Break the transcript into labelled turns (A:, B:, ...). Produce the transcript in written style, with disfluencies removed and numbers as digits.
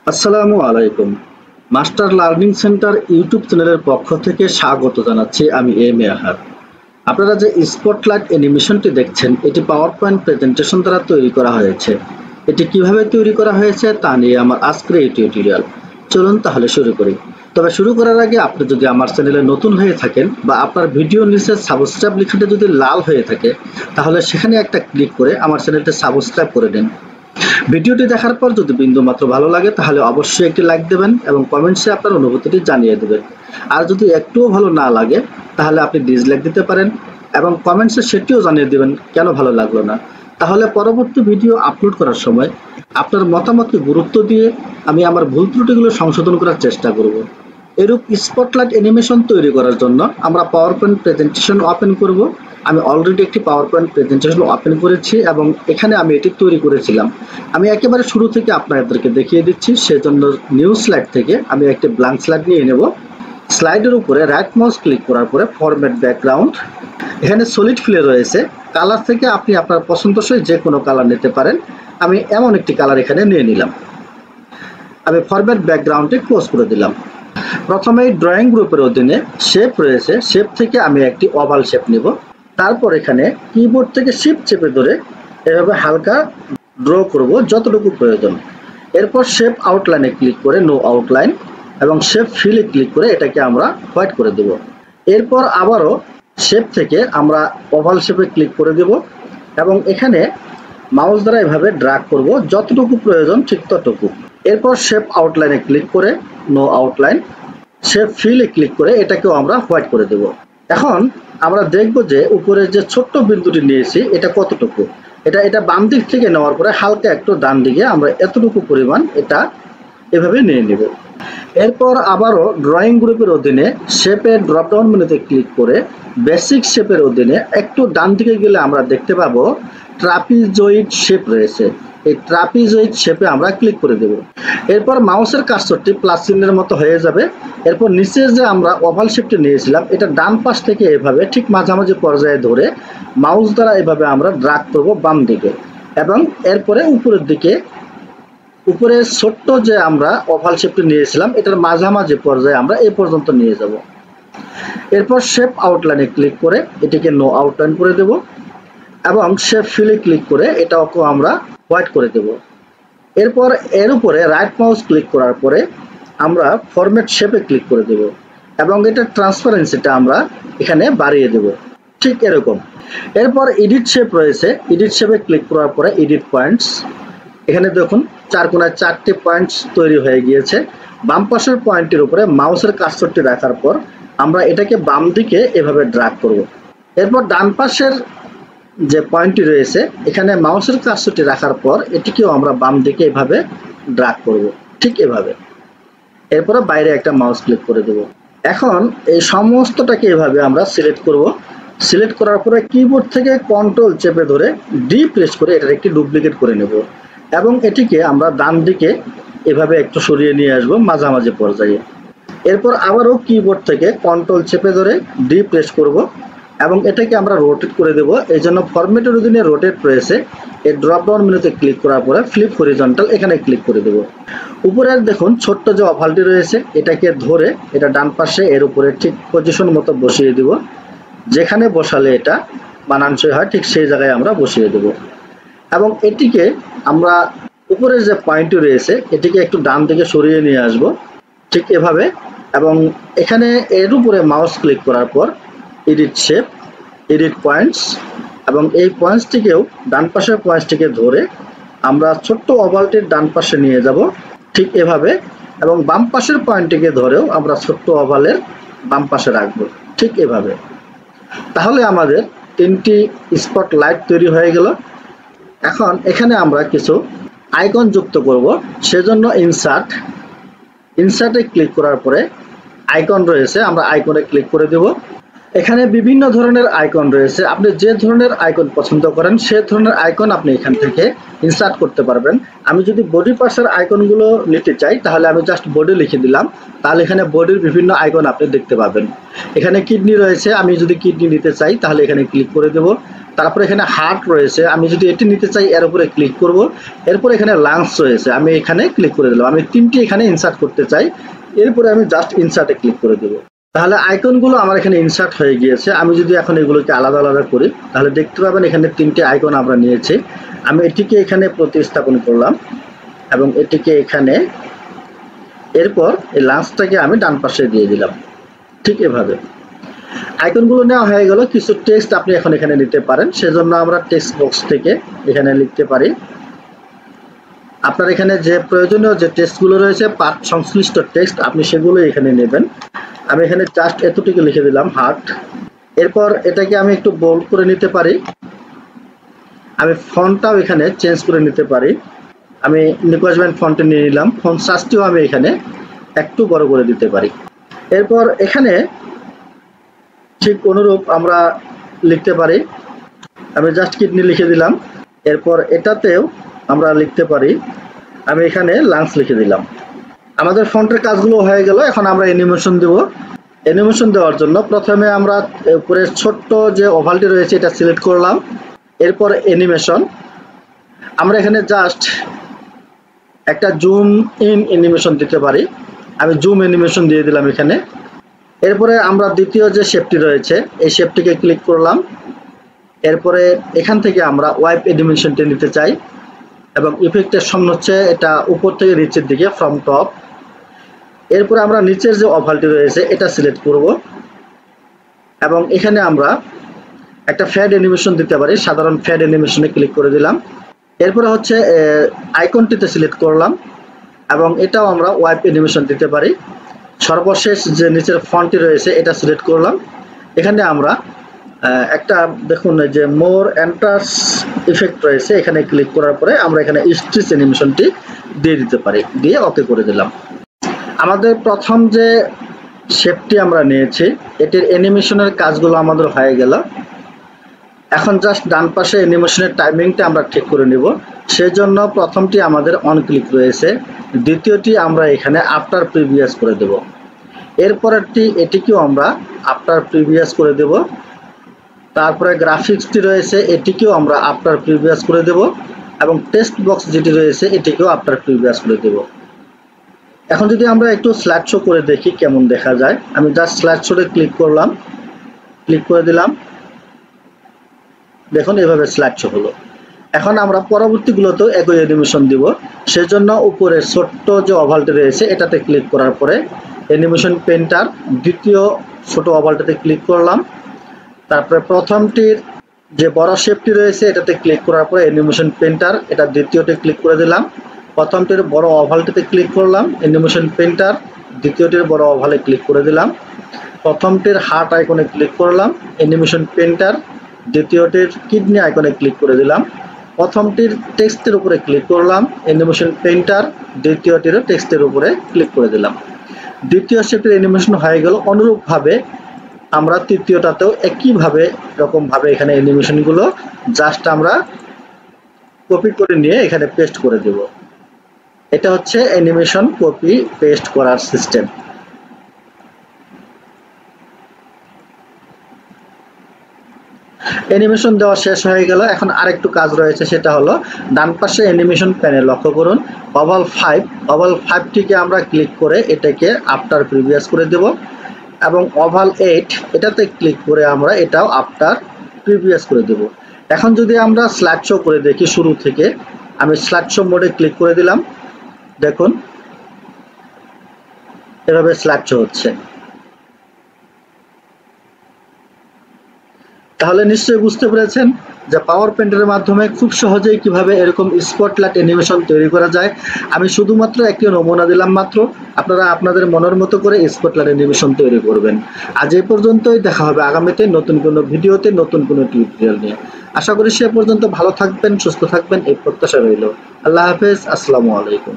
A: আসসালামু আলাইকুম। Master learning centre YouTube চ্যানেলের পক্ষ থেকে স্বাগত জানাচ্ছি আমি আহাদ। আপনারা যে স্পটলাইট অ্যানিমেশনটি দেখছেন এটি পাওয়ার পয়েন্ট প্রেজেন্টেশন দ্বারা তৈরি করা হয়েছে। এটি কিভাবে তৈরি করা হয়েছে তা নিয়ে আমার আজকের এই টিউটোরিয়াল। চলুন তাহলে শুরু করি। তবে শুরু করার আগে আপনি যদি আমার চ্যানেলে নতুন হয়ে থাকেন বা আপনার ভিডিওর নিচে সাবস্ক্রাইব লেখাটি যদি লাল হয়ে থাকে তাহলে সেখানে একটা ক্লিক করে আমার চ্যানেলটি সাবস্ক্রাইব করে দিন। ভিডিওটি দেখার পর যদি বিন্দুমাত্র ভালো লাগে তাহলে অবশ্যই একটি লাইক দেবেন এবং কমেন্টসে আপনার অনুভূতিটি জানিয়ে দেবেন। আর যদি একটুও ভালো না লাগে তাহলে আপনি ডিসলাইক দিতে পারেন এবং কমেন্টসে সেটিও জানিয়ে দেবেন কেন ভালো লাগলো না। তাহলে পরবর্তী ভিডিও আপলোড করার সময় আপনার মতামতকে গুরুত্ব দিয়ে আমি আমার ভুল ত্রুটিগুলো সংশোধন করার চেষ্টা করব। এরূপ স্পটলাইট অ্যানিমেশন তৈরি করার জন্য আমরা পাওয়ার পয়েন্ট প্রেজেন্টেশন ওপেন করব। আমি অলরেডি একটি পাওয়ার পয়েন্ট প্রেজেন্টেশন ওপেন করেছি এবং এখানে আমি এটি তৈরি করেছিলাম। আমি একেবারে শুরু থেকে আপনাদেরকে দেখিয়ে দিচ্ছি, সেজন্য নিউ স্লাইড থেকে আমি একটি ব্ল্যাঙ্ক স্লাইড নিয়ে নেব। স্লাইডের উপরে রাইট মাউস ক্লিক করার পরে ফরম্যাট ব্যাকগ্রাউন্ড, এখানে সলিড ফিলে রয়েছে। কালার থেকে আপনি আপনার পছন্দসই যে কোনো কালার নিতে পারেন। আমি এমন একটি কালার এখানে নিয়ে নিলাম। আমি ফরম্যাট ব্যাকগ্রাউন্ডে ক্লোজ করে দিলাম। প্রথমেই ড্রয়িং গ্রুপের অধীনে শেপ রয়েছে, শেপ থেকে আমি একটি ওভাল শেপ নেব। তারপর এখানে কিবোর্ড থেকে শিফট চেপে ধরে এভাবে হালকা ড্র করব যতটুকু প্রয়োজন। এরপর শেপ আউটলাইনে ক্লিক করে নো আউটলাইন এবং শেপ ফিলে ক্লিক করে এটাকে আমরা হোয়াইট করে দেব। এরপর আবারও শেপ থেকে আমরা ওভাল শেপে ক্লিক করে দেব এবং এখানে মাউস দ্বারা এভাবে ড্র্যাগ করব যতটুকু প্রয়োজন ঠিক ততটুকু। এরপর শেপ আউটলাইনে ক্লিক করে নো আউটলাইন, শেপ ফিলে ক্লিক করে এটাকেও আমরা হোয়াইট করে দেব। এখন আমরা দেখব যে উপরে যে ছোট্ট বিন্দুটি নিয়েছি এটা কতটুকু। এটা বাম দিক থেকে নেওয়ার পরে হালকা একটু ডান দিকে আমরা এতটুকু পরিমাণ এটা এভাবে নিয়ে নেব। এরপর আবারও ড্রয়িং গ্রুপের অধীনে শেপের ড্রপডাউন মেনুতে ক্লিক করে বেসিক শেপের অধীনে একটু ডান দিকে গেলে আমরা দেখতে পাবো ট্রাপিজয়েড শেপ রয়েছে। এই ট্রাপিজয়েড শেপে আমরা ক্লিক করে দেব। এরপর মাউসের কার্সরটি প্লাস চিহ্নের মতো হয়ে যাবে। এরপর নিচে যে আমরা ওভাল শেপটি নিয়েছিলাম এটা ডান পাশ থেকে এভাবে ঠিক মাঝামাঝি পর্যায়ে ধরে মাউস দ্বারা এভাবে আমরা ড্র্যাগ করব বাম দিকে এবং এরপরে উপরের দিকে উপরে ছোট্ট যে আমরা ওভাল শেপটি নিয়েছিলাম এটার মাঝামাঝি পর্যায়ে আমরা এই পর্যন্ত নিয়ে যাব। এরপর শেপ আউটলাইনে ক্লিক করে এটিকে নো আউটলাইন করে দেব এবং শেপ ফিলে ক্লিক করে এটাকে আমরা হোয়াইট করে দেব। এরপর এর উপরে রাইট মাউস ক্লিক করার পরে আমরা ফরম্যাট শেপে ক্লিক করে দেব এবং এটা ট্রান্সপারেন্সিটা আমরা এখানে বাড়িয়ে দেব ঠিক এরকম। এরপর এডিট শেপ রয়েছে, এডিট শেপে ক্লিক করার পরে এডিট পয়েন্টস, এখানে দেখুন চার কোণায় 4টি পয়েন্টস তৈরি হয়ে গিয়েছে। বাম পাশের পয়েন্টের উপরে মাউসের কার্সরটি রাখার পর আমরা এটাকে বাম দিকে এভাবে ড্র্যাগ করব। এরপর ডান পাশের যে পয়েন্টটি রয়েছে এখানে মাউসের কার্সরটি রাখার পর এটিকেও আমরা বাম দিকে এভাবে ড্র্যাগ করব ঠিক এভাবে। এরপরে বাইরে একটা মাউস ক্লিক করে দেব। এখন এই সমস্তটাকে এভাবে আমরা সিলেক্ট করব। সিলেক্ট করার পরে কিবোর্ড থেকে কন্ট্রোল চেপে ধরে ডি প্রেস করে এটার একটি ডুপ্লিকেট করে নেব এবং এটিকে আমরা ডান দিকে এভাবে একটু সরিয়ে নিয়ে আসবো মাঝামাঝি পর্যায়ে। এরপর আবারও কিবোর্ড থেকে কন্ট্রোল চেপে ধরে ডি প্রেস করব এবং এটাকে আমরা রোটেট করে দেব। এই জন্য ফরম্যাটের অধীনে রোটেট রয়েছে, এই ড্রপডাউন মেনুতে ক্লিক করার পরে ফ্লিপ হরিজন্টাল এখানে ক্লিক করে দেব। উপরের দেখুন ছোট্ট যে ওভালটি রয়েছে এটাকে ধরে এটা ডান পাশে এর উপরে ঠিক পজিশন মতো বসিয়ে দেব। যেখানে বসালে এটা মানানসই হয় ঠিক সেই জায়গায় আমরা বসিয়ে দেব এবং এটিকে আমরা উপরের যে পয়েন্টটি রয়েছে এটিকে একটু ডান দিকে সরিয়ে নিয়ে আসব ঠিক এভাবে এবং এখানে এর উপরে মাউস ক্লিক করার পর এডিট শেপ, এডিট পয়েন্টস এবং এই পয়েন্টসটিকেও ডান পাশের পয়েন্টসটিকে ধরে আমরা ছোট্ট ওভালটির ডান পাশে নিয়ে যাব ঠিক এভাবে এবং বাম পাশের পয়েন্টটিকে ধরেও আমরা ছোট্ট ওভালের বাম পাশে রাখবো ঠিক এভাবে। তাহলে আমাদের 3টি স্পটলাইট তৈরি হয়ে গেল। এখন এখানে আমরা কিছু আইকন যুক্ত করব, সেজন্য ইনসার্টে ক্লিক করার পরে আইকন রয়েছে, আমরা আইকনে ক্লিক করে দেব। এখানে বিভিন্ন ধরনের আইকন রয়েছে, আপনি যে ধরনের আইকন পছন্দ করেন সে ধরনের আইকন আপনি এখান থেকে ইনসার্ট করতে পারবেন। আমি যদি বডি পার্টসের আইকনগুলো নিতে চাই তাহলে আমি জাস্ট বডি লিখে দিলাম, তাহলে এখানে বডির বিভিন্ন আইকন আপনি দেখতে পাবেন। এখানে কিডনি রয়েছে, আমি যদি কিডনি নিতে চাই তাহলে এখানে ক্লিক করে দেব। তারপরে এখানে হার্ট রয়েছে, আমি যদি এটি নিতে চাই এর উপরে ক্লিক করব। এরপর এখানে লাংস রয়েছে, আমি এখানে ক্লিক করে দিলাম। আমি তিনটি এখানে ইনসার্ট করতে চাই, এরপরে আমি জাস্ট ইনসার্টে ক্লিক করে দেব। তাহলে আইকনগুলো আমার এখানে ইনসার্ট হয়ে গিয়েছে। আমি যদি এখন এগুলোকে আলাদা আলাদা করি তাহলে দেখতে পাবেন এখানে তিনটি আইকন আমরা নিয়েছি। আমি এটিকে এখানে প্রতিস্থাপন করলাম এবং এটিকে এখানে, এরপর এই লাঞ্চটাকে আমি ডান পাশে দিয়ে দিলাম। ঠিক এভাবে আইকনগুলো নেওয়া হয়ে গেল। কিছু টেক্সট আপনি এখন এখানে নিতে পারেন, সেজন্য আমরা টেক্সট বক্স থেকে এখানে লিখতে পারি। আপনার এখানে যে প্রয়োজনীয় যে টেক্সটগুলো রয়েছে, পাঠ সংশ্লিষ্ট টেক্সট, আপনি সেগুলো এখানে নেবেন। আমি এখানে জাস্ট এতটুকু লিখে দিলাম হার্ট। এরপর এটাকে আমি একটু বোল্ড করে নিতে পারি। আমি ফন্টটাও এখানে চেঞ্জ করে নিতে পারি। আমি নিকোয়াসব্যান্ড ফন্টে নিয়ে নিলাম। ফন্ট সাইজটিও আমি এখানে একটু বড় করে দিতে পারি। এরপর এখানে ঠিক অনুরূপ আমরা লিখতে পারি। আমি জাস্ট কিডনি লিখে দিলাম। এরপর এটাতেও আমরা লিখতে পারি। আমি এখানে লাংস লিখে দিলাম। আমাদের ফন্টের কাজগুলো হয়ে গেল। এখন আমরা অ্যানিমেশন দেব। অ্যানিমেশন দেওয়ার জন্য প্রথমে আমরা উপরে ছোট্ট যে ওভালটি রয়েছে এটা সিলেক্ট করলাম। এরপর অ্যানিমেশন, আমরা এখানে জাস্ট একটা জুম ইন অ্যানিমেশন দিতে পারি। আমি জুম অ্যানিমেশন দিয়ে দিলাম এখানে। এরপরে আমরা দ্বিতীয় যে শেপটি রয়েছে এই শেপটিকে ক্লিক করলাম। এরপরে এখান থেকে আমরা ওয়াইপ অ্যানিমেশনটি নিতে চাই এবং ইফেক্টের সামনে হচ্ছে এটা উপর থেকে নিচের দিকে, ফ্রম টপ। এরপরে আমরা নিচের যে ওভালটি রয়েছে এটা সিলেক্ট করব এবং এখানে আমরা একটা ফ্যাড অ্যানিমেশন দিতে পারি। সাধারণ ফ্যাড অ্যানিমেশনে ক্লিক করে দিলাম। এরপরে হচ্ছে আইকনটিতে সিলেক্ট করলাম এবং এটাও আমরা ওয়াইপ অ্যানিমেশন দিতে পারি। সর্বশেষ যে নিচের ফন্টটি রয়েছে এটা সিলেক্ট করলাম। এখানে আমরা একটা দেখুন যে মোর এন্টার্স ইফেক্ট রয়েছে, এখানে ক্লিক করার পরে আমরা এখানে স্ট্রিচ অ্যানিমেশনটি দিয়ে দিতে পারি, দিয়ে ওকে করে দিলাম। আমাদের প্রথম যে শেপটি আমরা নিয়েছি এটির অ্যানিমেশনের কাজগুলো আমাদের হয়ে গেল। এখন জাস্ট ডান পাশে অ্যানিমেশনের টাইমিংটা আমরা ঠিক করে নিব। সেজন্য প্রথমটি আমাদের অন ক্লিক রয়েছে, দ্বিতীয়টি আমরা এখানে আফটার প্রিভিয়াস করে দেব। এরপরেরটি এটিকেও আমরা আফটার প্রিভিয়াস করে দেব। তারপরে গ্রাফিক্সটি রয়েছে এটিকেও আমরা আফটার প্রিভিয়াস করে দেব এবং টেক্সট বক্স যেটি রয়েছে এটিকেও আফটার প্রিভিয়াস করে দেব। এখন যদি আমরা একটু স্লাইড শো করে দেখি কেমন দেখা যায়, আমি জাস্ট স্লাইড শোতে ক্লিক করলাম, ক্লিক করে দিলাম। দেখুন এভাবে স্লাইড শো হলো। এখন আমরা পরবর্তীগুলোতেও একই অ্যানিমেশন দিব। সেজন্য উপরে ছোট্ট যে ওভালটি রয়েছে এটাতে ক্লিক করার পরে অ্যানিমেশন পেন্টার দ্বিতীয় ছোট ওভালটাতে ক্লিক করলাম। তারপরে প্রথমটির যে বড় শেপটি রয়েছে এটাতে ক্লিক করার পরে অ্যানিমেশন পেন্টার এটা দ্বিতীয়তে ক্লিক করে দিলাম। প্রথমটির বড় ওভালটিতে ক্লিক করলাম, অ্যানিমেশন পেন্টার দ্বিতীয়টির বড় ওভালে ক্লিক করে দিলাম। প্রথমটির হার্ট আইকনে ক্লিক করলাম, অ্যানিমেশন পেন্টার দ্বিতীয়টির কিডনি আইকনে ক্লিক করে দিলাম। প্রথমটির টেক্সটের উপরে ক্লিক করলাম, অ্যানিমেশন পেন্টার দ্বিতীয়টিরও টেক্সটের উপরে ক্লিক করে দিলাম। দ্বিতীয় শেপের অ্যানিমেশন হয়ে গেল। অনুরূপভাবে আমরা তৃতীয়টাতেও একইভাবে রকমভাবে এখানে অ্যানিমেশনগুলো জাস্ট আমরা কপি করে নিয়ে এখানে পেস্ট করে দেব। এটা হচ্ছে অ্যানিমেশন কপি পেস্ট করার সিস্টেম। অ্যানিমেশন দেওয়া শেষ হয়ে গেল। এখন আরেকটু কাজ রয়েছে, সেটা হলো ডান পাশে অ্যানিমেশন প্যানেল লক্ষ্য করুন, ওভাল 5, ওভাল 5টিকে আমরা ক্লিক করে এটাকে আফটার প্রিভিয়াস করে দেব এবং ওভাল 8 এটাতে ক্লিক করে আমরা এটাও আফটার প্রিভিয়াস করে দেব। এখন যদি আমরা স্লাইড শো করে দেখি শুরু থেকে, আমি স্লাইড শো মোডে ক্লিক করে দিলাম। দেখুন এভাবে স্লাইড শো হচ্ছে। তাহলে নিশ্চয়ই বুঝতে পেরেছেন যে পাওয়ার পয়েন্টের মাধ্যমে খুব সহজেই কিভাবে এরকম স্পটলাইট অ্যানিমেশন তৈরি করা যায়। আমি শুধুমাত্র একটি নমুনা দিলাম মাত্র, আপনারা আপনাদের মনের মতো করে স্পটলাইট অ্যানিমেশন তৈরি করবেন। আজ এই পর্যন্তই, দেখা হবে আগামীতে নতুন কোনো ভিডিওতে নতুন কোনো টিউটোরিয়াল নিয়ে। আশা করি সে পর্যন্ত ভালো থাকবেন, সুস্থ থাকবেন এই প্রত্যাশা রইল। আল্লাহ হাফেজ, আসসালামু আলাইকুম।